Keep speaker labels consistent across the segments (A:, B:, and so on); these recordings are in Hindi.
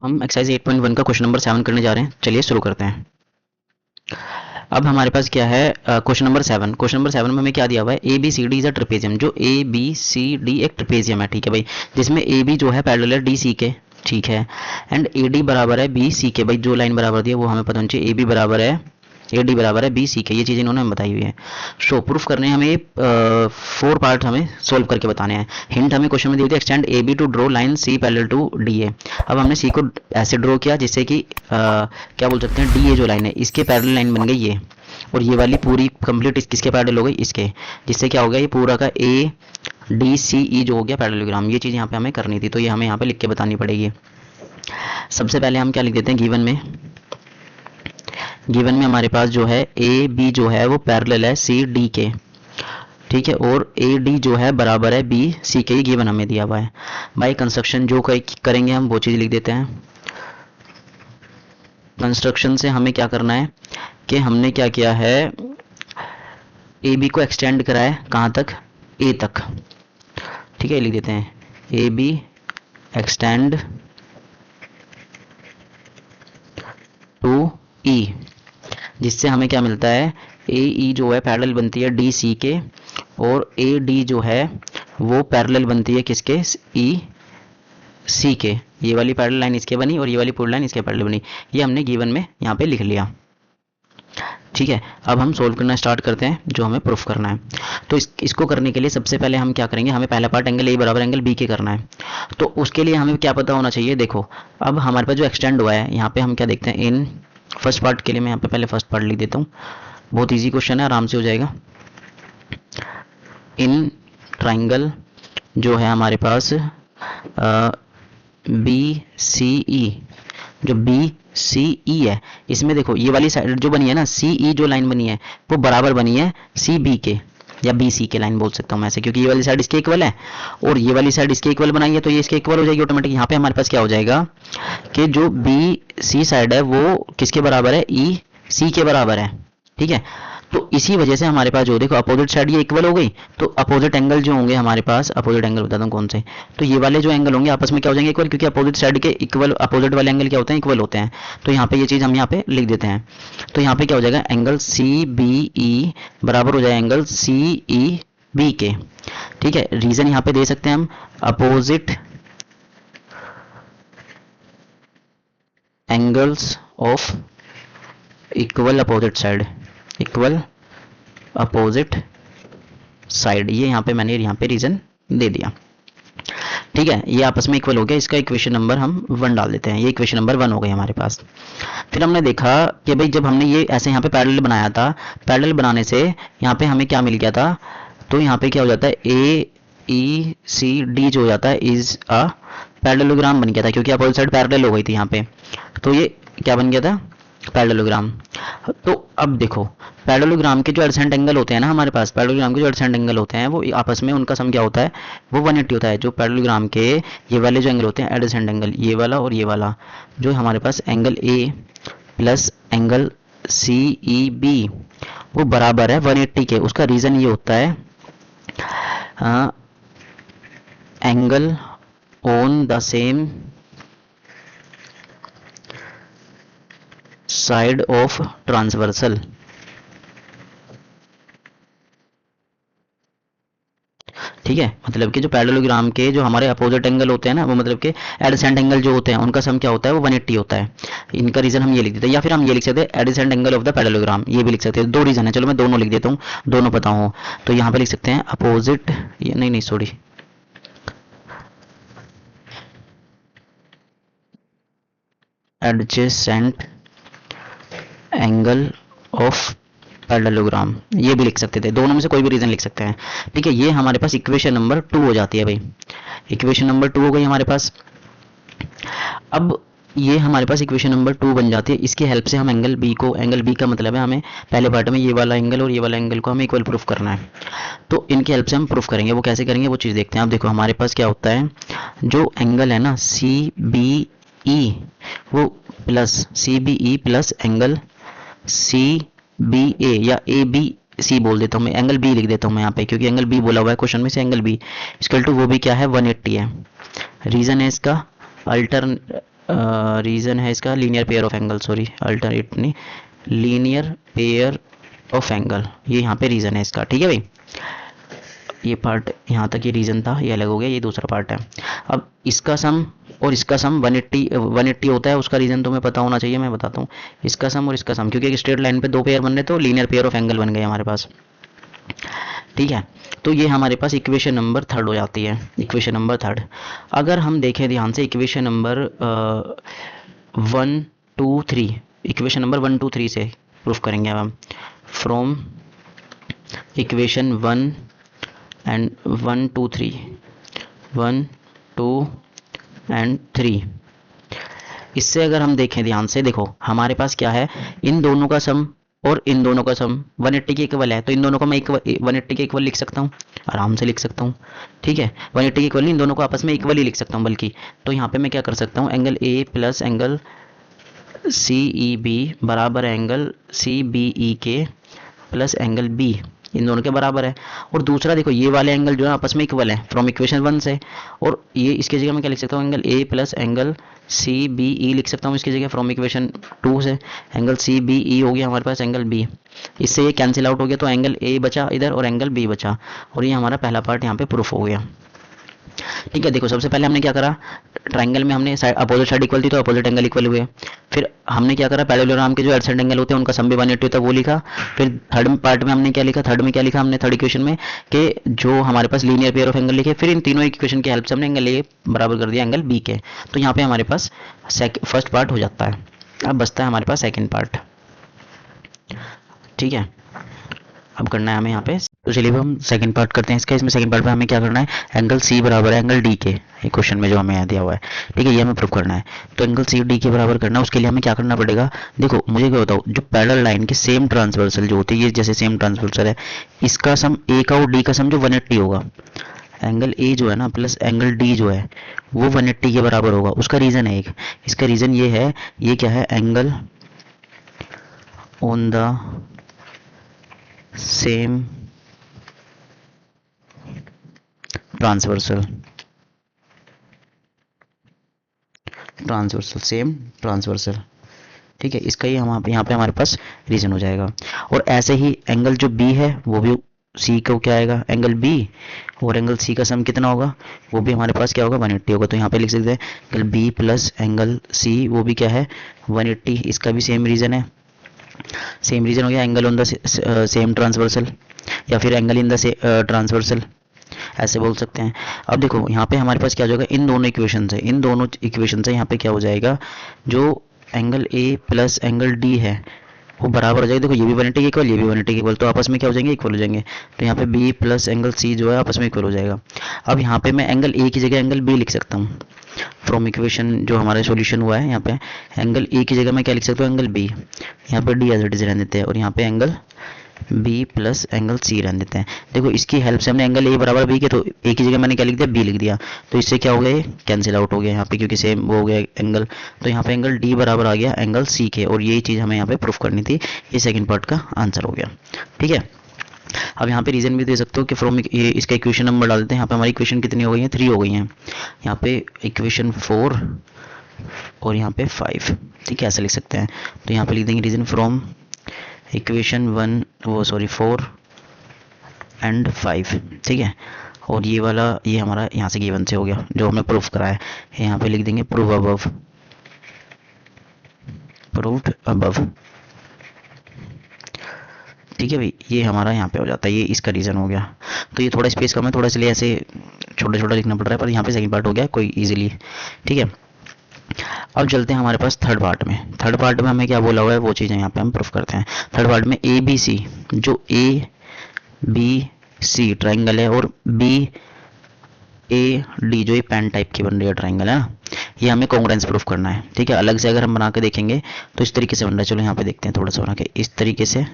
A: हम एक्सरसाइज 8.1 का क्वेश्चन नंबर 7 करने जा रहे हैं। चलिए शुरू करते हैं। अब हमारे पास क्या है, क्वेश्चन नंबर 7। क्वेश्चन नंबर 7 में हमें क्या दिया हुआ है, A B C D is a trapezium. जो ए बी सी डी एक ट्रिपेजियम है, ठीक है भाई, जिसमें ए बी जो है पैरेलल है डी सी के, ठीक है, एंड ए डी बराबर है बी सी के। भाई जो लाइन बराबर दी है वो हमें पता होनी चाहिए, ए बी बराबर है ए डी बराबर है बी सी के, ये चीज़ इन्होंने हमें बताई हुई है। शो प्रूफ करने हैं हमें, 4 पार्ट हमें सोल्व करके बताने हैं। हिंट हमें क्वेश्चन में दी हुई थी, extend A B to draw line C parallel to D A. अब हमने सी को ऐसे ड्रॉ किया जिससे कि क्या बोल सकते हैं, डी ए जो लाइन है इसके पैरेलल लाइन बन गई ये, और ये वाली पूरी कंप्लीट किसके पैरेलल हो गई, इसके, जिससे क्या हो गया, ये पूरा का ए डी सी ई जो हो गया पैरेललोग्राम। ये चीज़ यहाँ पे हमें करनी थी, तो ये हमें यहाँ पे लिख के बतानी पड़ेगी। सबसे पहले हम क्या लिख देते हैं, गिवन में हमारे पास जो है ए बी जो है वो पैरेलल है सी डी के, ठीक है, और ए डी जो है बराबर है बी सी के, गिवन हमें दिया हुआ है। बाई कंस्ट्रक्शन जो करेंगे हम वो चीज़ लिख देते हैं। कंस्ट्रक्शन से हमें क्या करना है कि हमने क्या किया है, ए बी को एक्सटेंड करा है कहाँ तक, ए तक, ठीक है, लिख देते हैं ए बी एक्सटेंड टू ई, जिससे हमें क्या मिलता है, ए ई जो है पैरेलल बनती है डी सी के, और ए डी जो है वो पैरेलल बनती है किसके, ई सी के। ये वाली पैरेलल लाइन इसके बनी और ये वाली पूरी लाइन इसके पैरेलल बनी। ये हमने गिवन में यहाँ पे लिख लिया, ठीक है। अब हम सोल्व करना स्टार्ट करते हैं, जो हमें प्रूफ करना है। तो इसको करने के लिए सबसे पहले हम क्या करेंगे, हमें पहला पार्ट एंगल ए बराबर एंगल बी के करना है। तो उसके लिए हमें क्या पता होना चाहिए, देखो अब हमारे पास जो एक्सटेंड हुआ है यहाँ पे हम क्या देखते हैं, इन फर्स्ट पार्ट के लिए मैं यहाँ पे पहले फर्स्ट पार्ट लिख देता हूँ, बहुत ईजी क्वेश्चन है, आराम से हो जाएगा। इन ट्राइंगल जो है हमारे पास बी सी ई, जो बी सी ई है, इसमें देखो ये वाली साइड जो बनी है ना, सी ई जो लाइन बनी है वो बराबर बनी है सी बी के, या बी सी के लाइन बोल सकता हूँ मैं ऐसे, क्योंकि ये वाली साइड इसके इक्वल है और ये वाली साइड इसके इक्वल बनाई है, तो ये इसके इक्वल हो जाएगी ऑटोमेटिक। यहाँ पे हमारे पास क्या हो जाएगा कि जो बी सी साइड है वो किसके बराबर है, ई सी के बराबर है, ठीक है। तो इसी वजह से हमारे पास जो देखो अपोजिट साइड ये इक्वल हो गई, तो अपोजिट एंगल जो होंगे हमारे पास, अपोजिट एंगल बताता हूँ कौन से, तो ये वाले जो एंगल होंगे आपस में क्या हो जाएंगे, इक्वल, क्योंकि अपोजिट साइड के इक्वल, अपोजिट वाले एंगल क्या होते हैं, इक्वल होते हैं। तो यहाँ पे ये चीज़ हम यहाँ पे लिख देते हैं। तो यहाँ पे क्या हो जाएगा, एंगल सी बी ई बराबर हो जाएगा एंगल सी ई बी के, ठीक है। रीजन यहाँ पे दे सकते हैं हम, opposite angles of equal opposite side, equal opposite side, ये यहाँ पे मैंने यहाँ पे रीजन दे दिया, ठीक है। ये आपस में इक्वल हो गया, इसका इक्वेशन नंबर हम 1 डाल देते हैं, ये इक्वेशन नंबर 1 हो गई हमारे पास। फिर हमने देखा कि भाई जब हमने ये ऐसे यहाँ पे पैरेलल बनाया था, पैरेलल बनाने से यहाँ पे हमें क्या मिल गया था, तो यहाँ पे क्या हो जाता है, ए ई सी डी जो हो जाता है इज अ पैरेललोग्राम बन गया था, क्योंकि अपोजिट साइड पैरेलल हो गई थी यहाँ पे, तो ये क्या बन गया था, पैरेललोग्राम। तो अब देखो पैरेललोग्राम के जो एडसेंट एंगल होते हैं ना हमारे पास, पैरेललोग्राम के जो एडसेंट एंगल होते हैं वो आपस में उनका सम क्या होता है, वो 180 होता है। जो पैरेललोग्राम के ये वाले जो एंगल होते हैं एडसेंट एंगल, ये वाला और ये वाला, जो हमारे पास angle A plus angle C E B वो बराबर है 180 के। उसका रीज़न ये होता है, angle on the same side of transversal, ठीक है। मतलब कि जो पैरेललोग्राम के जो हमारे अपोजिट एंगल होते हैं ना, वो मतलब कि एडसेंट एंगल जो होते हैं उनका सम क्या होता है, वो 180 होता है। इनका रीजन हम ये लिख देते हैं, या फिर हम ये लिख सकते हैं AdSense angle of the parallelogram, ये भी लिख सकते हैं। 2 रीजन है, चलो मैं दोनों लिख देता हूँ, दोनों पता हो तो यहाँ पे लिख सकते हैं अपोजिट, ये नहीं sorry, adjacent angle of parallelogram, ये भी लिख सकते थे। दोनों में से कोई भी रीजन लिख सकते हैं, ठीक है। ये हमारे पास इक्वेशन नंबर 2 हो जाती है भाई, इक्वेशन नंबर 2 हो गई हमारे पास। अब ये हमारे पास इक्वेशन नंबर 2 बन जाती है। इसकी हेल्प से हम एंगल बी को, एंगल बी का मतलब है हमें पहले पार्ट में ये वाला एंगल और ये वाला एंगल को हमें इक्वल प्रूफ करना है, तो इनकी हेल्प से हम प्रूफ करेंगे। वो कैसे करेंगे वो चीज़ देखते हैं। अब देखो हमारे पास क्या होता है, जो एंगल है ना सी बी ई, वो plus C B E plus angle C B A, या ए बी सी बोल देता हूँ मैं, एंगल बी लिख देता हूँ मैं यहाँ पे, क्योंकि एंगल बी बोला हुआ है क्वेश्चन में से, एंगल बी इक्वल टू वो भी क्या है 180 है। रीज़न है इसका रीज़न है इसका linear pair of angle, sorry alternate नहीं, लीनियर पेयर ऑफ एंगल, ये यहाँ पे रीज़न है इसका। ठीक है भाई, ये पार्ट यहाँ तक ये रीज़न था, ये अलग हो गया, ये दूसरा पार्ट है। अब इसका सम और इसका सम 180 होता है, उसका रीज़न तुम्हें पता होना चाहिए, मैं बताता हूँ। इसका सम और इसका सम, क्योंकि एक स्ट्रेट लाइन पे दो पेयर बन रहे तो लीनियर पेयर ऑफ एंगल बन गए हमारे पास। ठीक है, तो ये हमारे पास इक्वेशन नंबर थर्ड हो जाती है, इक्वेशन नंबर थर्ड। अगर हम देखें ध्यान से इक्वेशन नंबर 1 2 3, इक्वेशन नंबर 1 2 3 से प्रूफ करेंगे अब हम। फ्रॉम इक्वेशन 1 एंड 1 2 3, 1 2 एंड 3, इससे अगर हम देखें ध्यान से, देखो हमारे पास क्या है, इन दोनों का सम और इन दोनों का सम 180 के इक्वल है, तो इन दोनों को मैं 180 के इक्वल लिख सकता हूँ, आराम से लिख सकता हूँ। ठीक है, 180 के इक्वल नहीं, इन दोनों को आपस में इक्वल ही लिख सकता हूँ बल्कि। तो यहाँ पे मैं क्या कर सकता हूँ, angle A plus angle C E B बराबर एंगल सी बी ई के प्लस एंगल बी, इन दोनों के बराबर है। और दूसरा देखो, ये वाले एंगल जो है आपस में इक्वल है फ्रॉम इक्वेशन 1 से, और ये इसकी जगह मैं क्या लिख सकता हूँ, angle A plus angle C B E लिख सकता हूँ इसकी जगह फ्रॉम इक्वेशन 2 से। एंगल सी बी ई हो गया हमारे पास एंगल बी, इससे ये कैंसिल आउट हो गया, तो एंगल ए बचा इधर और एंगल बी बचा, और ये हमारा पहला पार्ट यहाँ पे प्रूफ हो गया। ठीक है, देखो सबसे पहले हमने क्या करा, ट्राइंगल में हमने अपोजिट साइड इक्वल थी तो अपोजिट एंगल इक्वल हुए। फिर हमने क्या करा, पैरेललोग्राम के जो एडसेंट एंगल होते हैं उनका सम भी 180 होता है, वो लिखा। फिर थर्ड पार्ट में हमने क्या लिखा, थर्ड में क्या लिखा हमने, थर्ड इक्वेशन में कि जो हमारे पास लीनियर पेयर ऑफ एंगल लिखे। फिर इन तीनों इक्वेशन की हेल्प से हमने एंगल ए बराबर कर दिया एंगल बी के। तो यहाँ पे हमारे पास फर्स्ट पार्ट हो जाता है। अब बचता है हमारे पास सेकेंड पार्ट। ठीक है, अब करना है हमें यहाँ पे, तो चलिए हम सेकंड पार्ट करते हैं इसका। इसमें सेकंड पार्ट में हमें क्या करना है, एंगल सी बराबर है एंगल डी के, ये क्वेश्चन में जो हमें दिया हुआ है। ठीक है, ये हमें प्रूव करना है। तो एंगल सी डी के बराबर करना है, उसके लिए हमें क्या करना पड़ेगा, देखो मुझे क्या बताओ, जो पैरेलल लाइन के सेम ट्रांसवर्सल जो होती है, ये जैसे सेम ट्रांसवर्सल है, इसका सम ए का और डी का सम जो 180 होगा, एंगल ए जो है ना प्लस एंगल डी जो है वो 180 के बराबर होगा। उसका रीज़न है एक, इसका रीज़न ये है, ये क्या है, angle on the same transversal, same transversal. ठीक है, इसका ही हम यहाँ पे हमारे पास रीजन हो जाएगा। और ऐसे ही एंगल जो बी है वो भी सी को क्या आएगा, एंगल बी और एंगल सी का सम कितना होगा, वो भी हमारे पास क्या होगा, 180 होगा। तो यहाँ पे लिख सकते हैं angle B plus angle C, वो भी क्या है 180, इसका भी सेम रीजन है। सेम रीजन हो गया, angle on the same transversal या फिर एंगल इन द ट्रांसवर्सल, ऐसे बोल सकते हैं। अब देखो यहाँ पे हमारे पास क्या हो जाएगा, इन दोनों इक्वेशन से यहाँ पे क्या हो जाएगा, जो angle A plus angle D है वो बराबर हो जाएगा। देखो ये भी 180 के इक्वल, ये भी 180 के इक्वल, तो आपस में क्या हो जाएंगे, इक्वल हो जाएंगे। तो यहाँ पे बी प्लस एंगल सी जो है आपस में इक्वल हो जाएगा। अब यहाँ पे मैं एंगल ए की जगह एंगल बी लिख सकता हूँ फ्रॉम इक्वेशन जो हमारा सॉल्यूशन हुआ है। यहाँ पे एंगल ए की जगह मैं क्या लिख सकता हूँ, एंगल बी, यहाँ पे डी एज इट इज रहने देते हैं, और यहाँ पे angle B plus angle C रहने देते हैं। देखो इसकी हेल्प से हमने एंगल ए बराबर बी के, तो ए की जगह मैंने क्या लिख दिया, बी लिख दिया, तो इससे क्या हो गया, कैंसिल आउट हो गया यहाँ पे, क्योंकि सेम वो हो गया एंगल। तो यहाँ पे एंगल डी बराबर आ गया एंगल सी के, और यही चीज़ हमें यहाँ पे प्रूफ करनी थी। ये सेकंड पार्ट का आंसर हो गया। ठीक है, अब यहाँ पे रीजन भी दे सकते हो कि फ्रॉम ये इसका इक्वेशन नंबर डालते हैं। यहाँ पे हमारी इक्वेशन कितनी हो गई है, 3 हो गई हैं। यहाँ पे इक्वेशन 4 और यहाँ पे 5। ठीक है, ऐसा लिख सकते हैं। तो यहाँ पे लिख देंगे रीजन फ्रॉम इक्वेशन 4 एंड 5। ठीक है, और ये वाला ये हमारा यहाँ से गिवन से हो गया जो हमने प्रूफ करा है। यहाँ पे लिख देंगे प्रूव अबव, प्रूव्ड अबव। ठीक है भाई, ये हमारा यहाँ पे हो जाता है, ये इसका रीज़न हो गया। तो ये थोड़ा स्पेस कम है, थोड़ा इसलिए ऐसे छोटा छोटा लिखना पड़ रहा है, पर यहाँ पे सेकंड पार्ट हो गया कोई इजीली। ठीक है, अब चलते हैं हमारे पास थर्ड पार्ट में। थर्ड पार्ट में हमें क्या बोला हुआ है वो चीज़ें यहाँ पे हम प्रूफ करते हैं। थर्ड पार्ट में ए बी सी, जो ए बी सी ट्राइंगल है और बी ए डी जो ये पेन टाइप की बन रही है ट्राइंगल है ना, ये हमें कॉन्ग्रुएंस प्रूफ करना है। ठीक है, अलग से अगर हम बना के देखेंगे तो इस तरीके से बन रहा है। चलो यहाँ पे देखते हैं थोड़ा सा बना के, इस तरीके से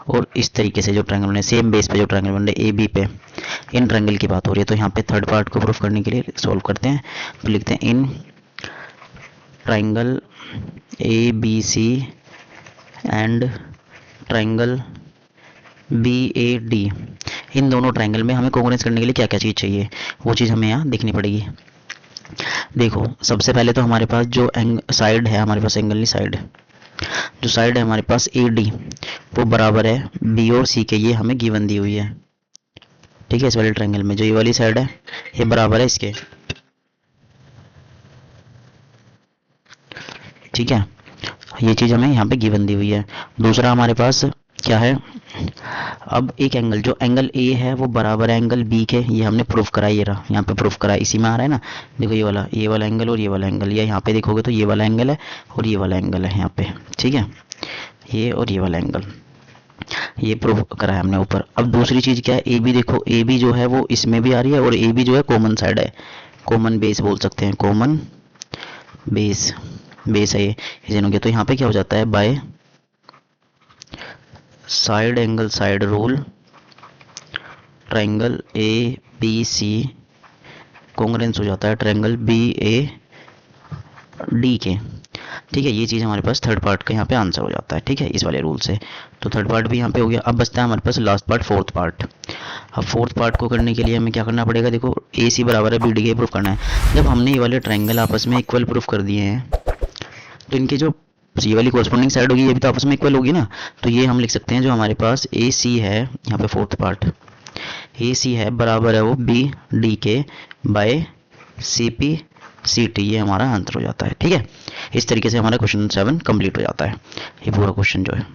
A: और इस तरीके से जो ट्रायंगल बन रहे हैं, सेम बेस पे जो ट्रायंगल बन रहे हैं ए बी पे, इन ट्रायंगल की बात हो रही है। तो यहाँ पे थर्ड पार्ट को प्रूफ करने के लिए सॉल्व करते हैं। तो लिखते हैं in triangle A B C and triangle B A D, इन दोनों ट्रायंगल में हमें कॉन्ग्रुएंस करने के लिए क्या क्या चीज़ चाहिए, वो चीज़ हमें यहाँ देखनी पड़ेगी। देखो सबसे पहले तो हमारे पास जो साइड है, हमारे पास एंगल नहीं साइड, जो साइड है हमारे पास ए डी वो बराबर है बी और सी के, ये हमें गिवन दी हुई है। ठीक है, इस वाले ट्रायंगल में जो ये वाली साइड है ये बराबर है इसके। ठीक है, ये चीज़ हमें यहाँ पे गिवन दी हुई है। दूसरा हमारे पास क्या है, अब एक एंगल जो एंगल ए है वो बराबर है एंगल बी के, ये हमने प्रूफ करा, ये रहा यहाँ पे प्रूफ करा, इसी में आ रहा है ना। देखो ये वाला एंगल और ये वाला एंगल, ये यहाँ पे देखोगे तो ये वाला एंगल है और ये वाला एंगल है यहाँ पे। ठीक है, ये और ये वाला एंगल, ये प्रूफ करा है हमने ऊपर। अब दूसरी चीज़ क्या है, ए बी, देखो ए बी जो है वो इसमें भी आ रही है और ए बी जो है कॉमन साइड है, कॉमन बेस बोल सकते हैं, कॉमन बेस, बेस है ये दोनों के। तो यहाँ पे क्या हो जाता है, by side angle side rule triangle A B C congruence हो जाता है ट्रायंगल बी ए डी के। ठीक है, ये चीज़ हमारे पास थर्ड पार्ट का यहाँ पे आंसर हो जाता है। ठीक है, इस वाले रूल से तो थर्ड पार्ट भी यहाँ पे हो गया। अब बचता है हमारे पास लास्ट पार्ट, फोर्थ पार्ट। अब फोर्थ पार्ट को करने के लिए हमें क्या करना पड़ेगा, देखो ए सी बराबर है बी डी के प्रूफ करना है। जब हमने ये वाले ट्रायंगल आपस में इक्वल प्रूफ कर दिए हैं तो इनके जो ये वाली कॉरस्पॉन्डिंग साइड होगी ये भी तो आपस में इक्वल होगी ना। तो ये हम लिख सकते हैं जो हमारे पास ए सी है, यहाँ पे फोर्थ पार्ट ए सी है बराबर है वो बी डी के by C P C T, ये हमारा आंसर हो जाता है। ठीक है, इस तरीके से हमारा क्वेश्चन 7 कंप्लीट हो जाता है, ये पूरा क्वेश्चन जो है।